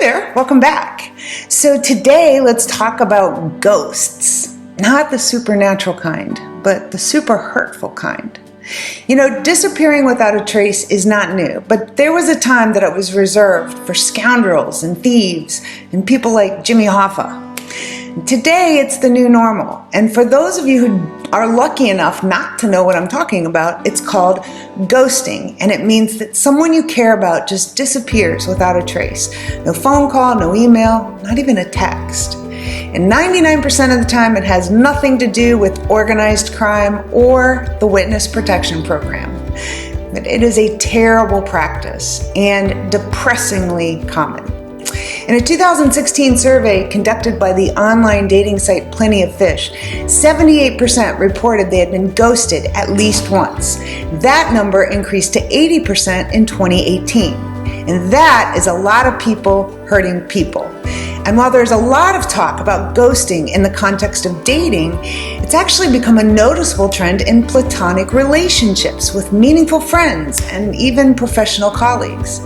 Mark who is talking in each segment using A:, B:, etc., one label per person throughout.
A: there, welcome back. So today let's talk about ghosts. Not the supernatural kind, but the super hurtful kind. You know, disappearing without a trace is not new, but there was a time that it was reserved for scoundrels and thieves and people like Jimmy Hoffa. Today it's the new normal, and for those of you who are lucky enough not to know what I'm talking about, it's called ghosting, and it means that someone you care about just disappears without a trace. No phone call, no email, not even a text. And 99% of the time it has nothing to do with organized crime or the Witness Protection Program. But it is a terrible practice and depressingly common. In a 2016 survey conducted by the online dating site Plenty of Fish, 78% reported they had been ghosted at least once. That number increased to 80% in 2018. And that is a lot of people hurting people. And while there's a lot of talk about ghosting in the context of dating, it's actually become a noticeable trend in platonic relationships with meaningful friends and even professional colleagues.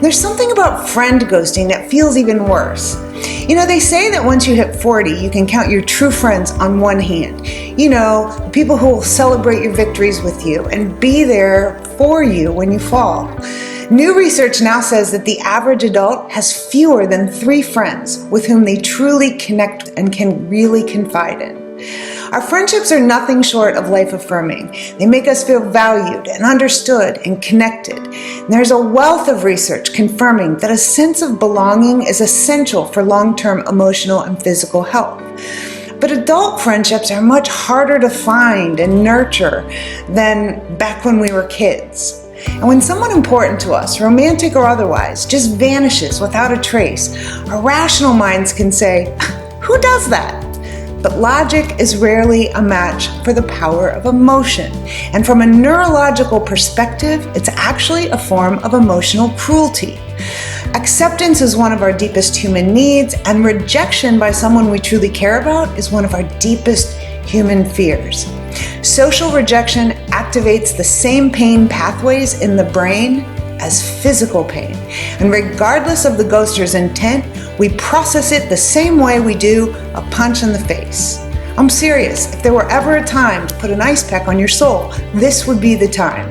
A: There's something about friend ghosting that feels even worse. You know, they say that once you hit 40, you can count your true friends on one hand. You know, the people who will celebrate your victories with you and be there for you when you fall. New research now says that the average adult has fewer than 3 friends with whom they truly connect and can really confide in. Our friendships are nothing short of life-affirming. They make us feel valued and understood and connected. And there's a wealth of research confirming that a sense of belonging is essential for long-term emotional and physical health. But adult friendships are much harder to find and nurture than back when we were kids. And when someone important to us, romantic or otherwise, just vanishes without a trace, our rational minds can say, "Who does that?" But logic is rarely a match for the power of emotion. And from a neurological perspective, it's actually a form of emotional cruelty. Acceptance is one of our deepest human needs, and rejection by someone we truly care about is one of our deepest human fears. Social rejection activates the same pain pathways in the brain as physical pain. And regardless of the ghoster's intent, we process it the same way we do a punch in the face. I'm serious, if there were ever a time to put an ice pack on your soul, this would be the time.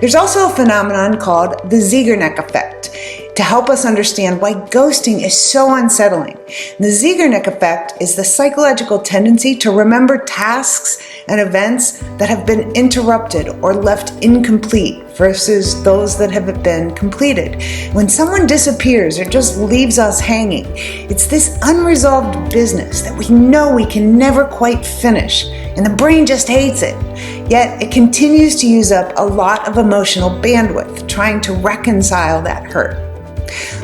A: There's also a phenomenon called the Zeigarnik effect to help us understand why ghosting is so unsettling. The Zeigarnik effect is the psychological tendency to remember tasks and events that have been interrupted or left incomplete versus those that have been completed. When someone disappears or just leaves us hanging, it's this unresolved business that we know we can never quite finish, and the brain just hates it. Yet it continues to use up a lot of emotional bandwidth trying to reconcile that hurt.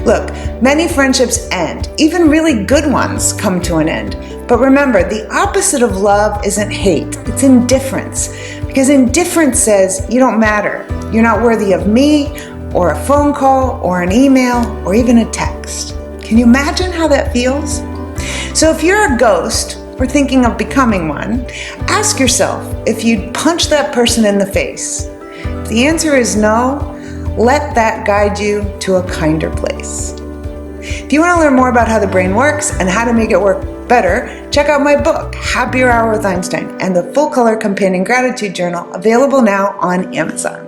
A: Look, many friendships end. Even really good ones come to an end. But remember, the opposite of love isn't hate, it's indifference. Because indifference says, you don't matter. You're not worthy of me, or a phone call, or an email, or even a text. Can you imagine how that feels? So if you're a ghost, or thinking of becoming one, ask yourself if you'd punch that person in the face. If the answer is no, let that guide you to a kinder place. If you want to learn more about how the brain works and how to make it work better, check out my book, Happier Hour with Einstein, and the full-color companion gratitude journal, available now on Amazon.